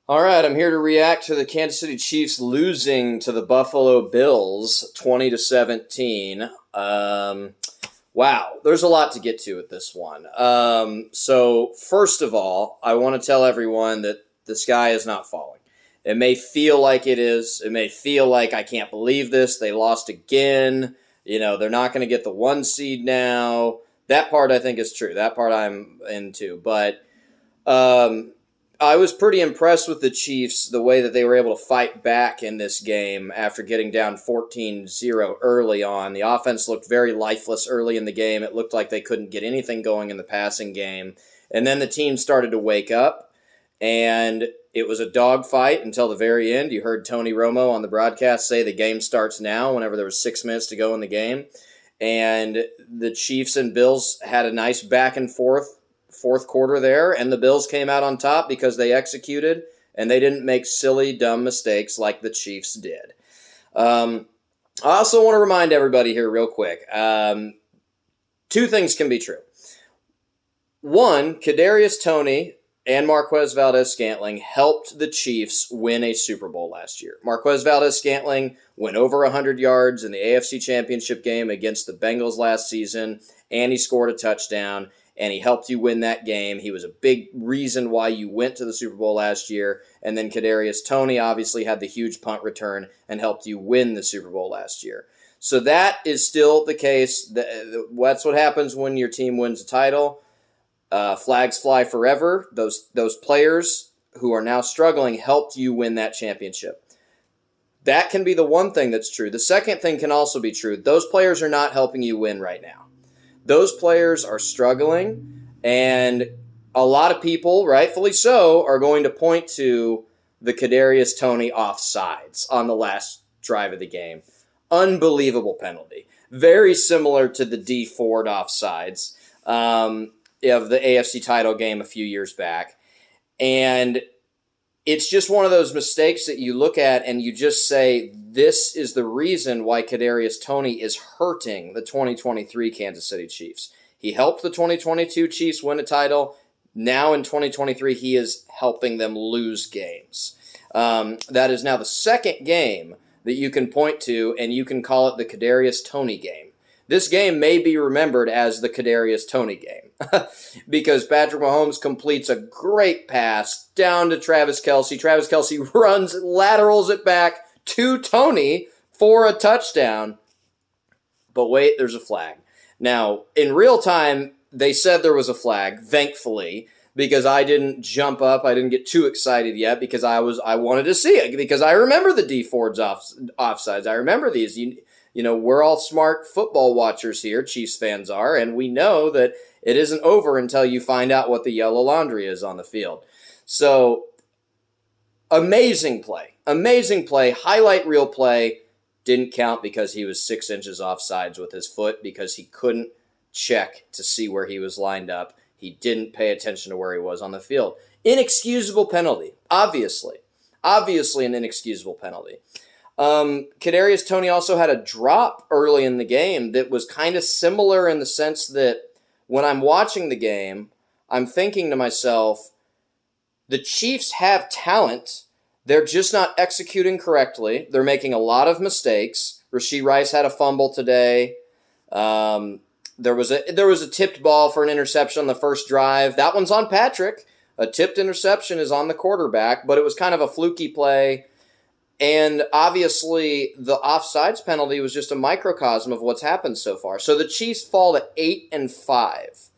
All right, I'm here to react to the Kansas City Chiefs losing to the Buffalo Bills 20 to 17. Wow, there's a lot to get to with this one. So first of all, I want to tell everyone that the sky is not falling. It may feel like it is. It may feel like I can't believe this. They lost again. They're not going to get the 1 seed now. That part I think is true. That part I'm into. But I was pretty impressed with the Chiefs, the way that they were able to fight back in this game after getting down 14-0 early on. The offense looked very lifeless early in the game. It looked like they couldn't get anything going in the passing game. And then the team started to wake up, and it was a dogfight until the very end. You heard Tony Romo on the broadcast say the game starts now whenever there was 6 minutes to go in the game. And the Chiefs and Bills had a nice back and forth fourth quarter there, and the Bills came out on top because they executed and they didn't make silly, dumb mistakes like the Chiefs did. I also want to remind everybody here real quick. Two things can be true. One, Kadarius Toney and Marquez Valdes-Scantling helped the Chiefs win a Super Bowl last year. Marquez Valdes-Scantling went over 100 yards in the AFC Championship game against the Bengals last season, and he scored a touchdown. And he helped you win that game. He was a big reason why you went to the Super Bowl last year. And then Kadarius Toney obviously had the huge punt return and helped you win the Super Bowl last year. So that is still the case. That's what happens when your team wins a title. Flags fly forever. Those players who are now struggling helped you win that championship. That can be the one thing that's true. The second thing can also be true. Those players are not helping you win right now. Those players are struggling, and a lot of people, rightfully so, are going to point to the Kadarius Toney offsides on the last drive of the game. Unbelievable penalty. Very similar to the Dee Ford offsides of the AFC title game a few years back. And it's just one of those mistakes that you look at and you just say, this is the reason why Kadarius Toney is hurting the 2023 Kansas City Chiefs. He helped the 2022 Chiefs win a title. Now in 2023, he is helping them lose games. That is now the second game that you can point to, and you can call it the Kadarius Toney game. This game may be remembered as the Kadarius Toney game because Patrick Mahomes completes a great pass down to Travis Kelce. Travis Kelce runs, laterals it back to Toney for a touchdown. But wait, there's a flag. Now, in real time, they said there was a flag, thankfully, because I didn't jump up. I didn't get too excited yet because I wanted to see it because I remember the Dee Ford's offsides. I remember these. We're all smart football watchers here, Chiefs fans are, and we know that it isn't over until you find out what the yellow laundry is on the field. So, amazing play, highlight reel play. Didn't count because he was 6 inches offsides with his foot because he couldn't check to see where he was lined up. He didn't pay attention to where he was on the field. Inexcusable penalty, obviously an inexcusable penalty. Kadarius Toney also had a drop early in the game that was kind of similar in the sense that when I'm watching the game, I'm thinking to myself, the Chiefs have talent. They're just not executing correctly. They're making a lot of mistakes. Rashee Rice had a fumble today. There was a tipped ball for an interception on the first drive. That one's on Patrick. A tipped interception is on the quarterback, but it was kind of a fluky play. And obviously, the offsides penalty was just a microcosm of what's happened so far. So the Chiefs fall to 8-5.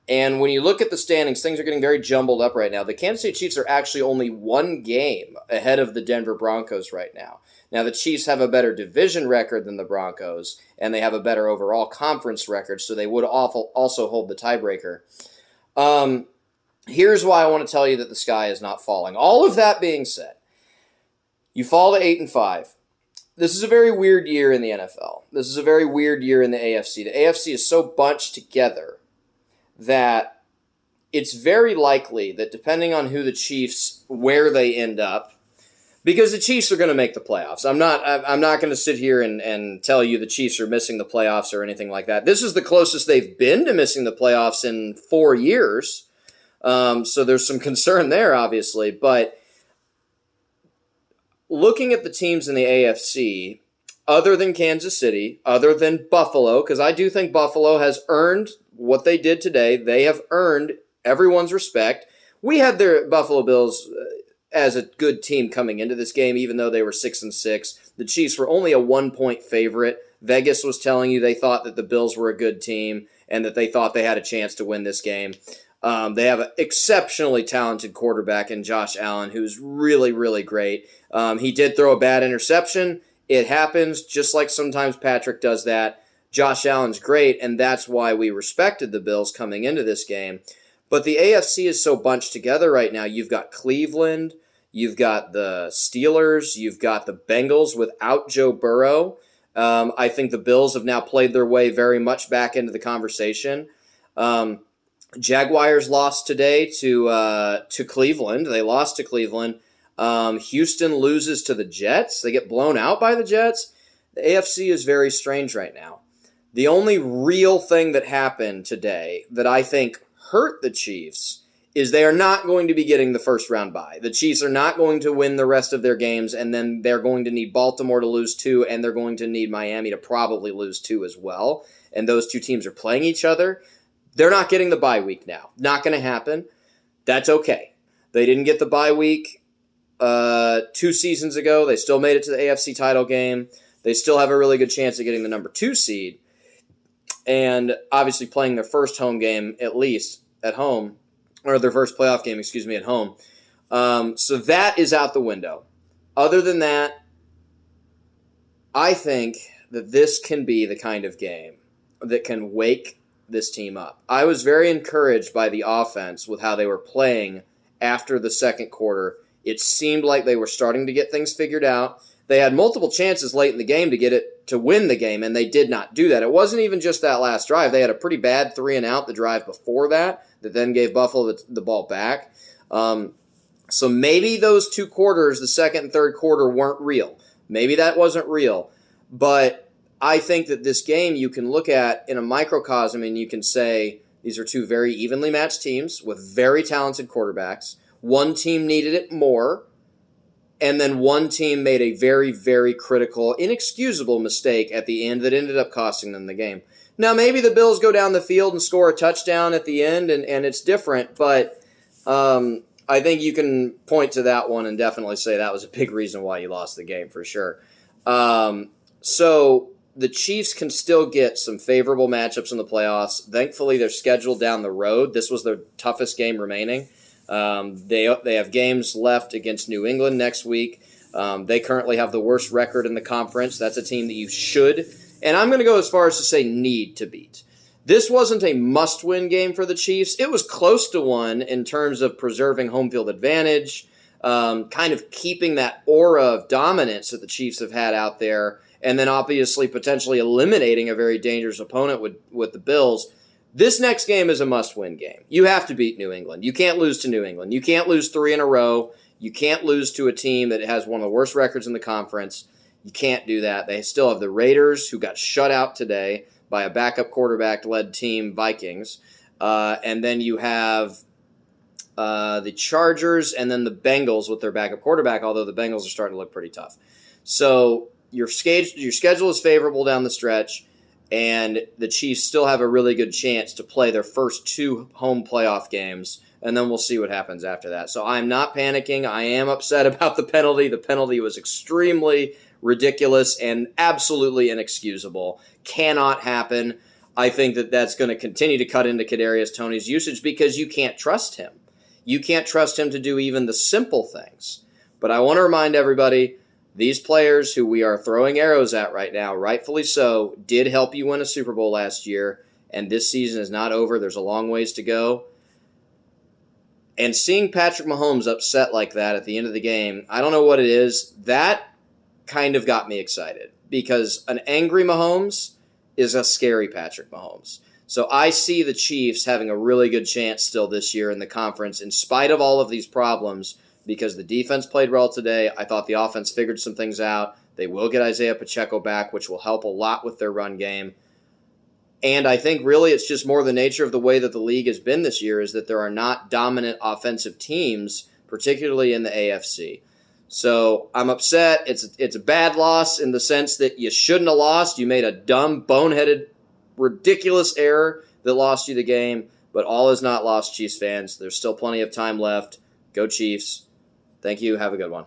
And when you look at the standings, things are getting very jumbled up right now. The Kansas City Chiefs are actually only one game ahead of the Denver Broncos right now. Now, the Chiefs have a better division record than the Broncos, and they have a better overall conference record, so they would also hold the tiebreaker. Here's why I want to tell you that the sky is not falling. All of that being said, you fall to 8-5. This is a very weird year in the NFL. This is a very weird year in the AFC. The AFC is so bunched together that it's very likely that depending on who the Chiefs, where they end up, because the Chiefs are going to make the playoffs. I'm not going to sit here and tell you the Chiefs are missing the playoffs or anything like that. This is the closest they've been to missing the playoffs in 4 years. So there's some concern there, obviously. But looking at the teams in the AFC, other than Kansas City, other than Buffalo, because I do think Buffalo has earned what they did today. They have earned everyone's respect. We had their Buffalo Bills as a good team coming into this game, even though they were 6-6. The Chiefs were only a 1-point favorite. Vegas was telling you they thought that the Bills were a good team and that they thought they had a chance to win this game. They have an exceptionally talented quarterback in Josh Allen, who's really, really great. He did throw a bad interception. It happens, just like sometimes Patrick does that. Josh Allen's great, and that's why we respected the Bills coming into this game. But the AFC is so bunched together right now. You've got Cleveland, you've got the Steelers, you've got the Bengals without Joe Burrow. I think the Bills have now played their way very much back into the conversation. Jaguars lost today to Cleveland. They lost to Cleveland. Houston loses to the Jets. They get blown out by the Jets. The AFC is very strange right now. The only real thing that happened today that I think hurt the Chiefs is they are not going to be getting the first round bye. The Chiefs are not going to win the rest of their games, and then they're going to need Baltimore to lose 2, and they're going to need Miami to probably lose 2 as well. And those two teams are playing each other. They're not getting the bye week now. Not going to happen. That's okay. They didn't get the bye week 2 seasons ago. They still made it to the AFC title game. They still have a really good chance of getting the number 2 seed. And obviously playing their first home game, at least, at home, or their first playoff game, at home. So that is out the window. Other than that, I think that this can be the kind of game that can wake this team up. I was very encouraged by the offense with how they were playing after the second quarter. It seemed like they were starting to get things figured out. They had multiple chances late in the game to win the game, and they did not do that. It wasn't even just that last drive. They had a pretty bad 3-and-out the drive before that then gave Buffalo the ball back. So maybe those 2 quarters, the second and third quarter, weren't real. Maybe that wasn't real. But I think that this game you can look at in a microcosm and you can say these are 2 very evenly matched teams with very talented quarterbacks. One team needed it more, and then one team made a very, very critical, inexcusable mistake at the end that ended up costing them the game. Now, maybe the Bills go down the field and score a touchdown at the end, and it's different, but I think you can point to that one and definitely say that was a big reason why you lost the game for sure. So the Chiefs can still get some favorable matchups in the playoffs. Thankfully, they're scheduled down the road. This was their toughest game remaining. They have games left against New England next week. They currently have the worst record in the conference. That's a team that you should, and I'm going to go as far as to say need to beat. This wasn't a must-win game for the Chiefs. It was close to one in terms of preserving home field advantage, kind of keeping that aura of dominance that the Chiefs have had out there, and then obviously potentially eliminating a very dangerous opponent with the Bills. This next game is a must-win game. You have to beat New England. You can't lose to New England. You can't lose 3 in a row. You can't lose to a team that has one of the worst records in the conference. You can't do that. They still have the Raiders, who got shut out today by a backup quarterback-led team, Vikings. And then you have the Chargers and then the Bengals with their backup quarterback, although the Bengals are starting to look pretty tough. So your schedule is favorable down the stretch, and the Chiefs still have a really good chance to play their first 2 home playoff games, and then we'll see what happens after that. So I'm not panicking. I am upset about the penalty. The penalty was extremely ridiculous and absolutely inexcusable. Cannot happen. I think that that's going to continue to cut into Kadarius Toney's usage because you can't trust him. You can't trust him to do even the simple things. But I want to remind everybody, these players who we are throwing arrows at right now, rightfully so, did help you win a Super Bowl last year, and this season is not over. There's a long ways to go. And seeing Patrick Mahomes upset like that at the end of the game, I don't know what it is. That kind of got me excited because an angry Mahomes is a scary Patrick Mahomes. So I see the Chiefs having a really good chance still this year in the conference in spite of all of these problems because the defense played well today. I thought the offense figured some things out. They will get Isaiah Pacheco back, which will help a lot with their run game. And I think really it's just more the nature of the way that the league has been this year is that there are not dominant offensive teams, particularly in the AFC. So I'm upset. It's a bad loss in the sense that you shouldn't have lost. You made a dumb, boneheaded, ridiculous error that lost you the game. But all is not lost, Chiefs fans. There's still plenty of time left. Go Chiefs. Thank you. Have a good one.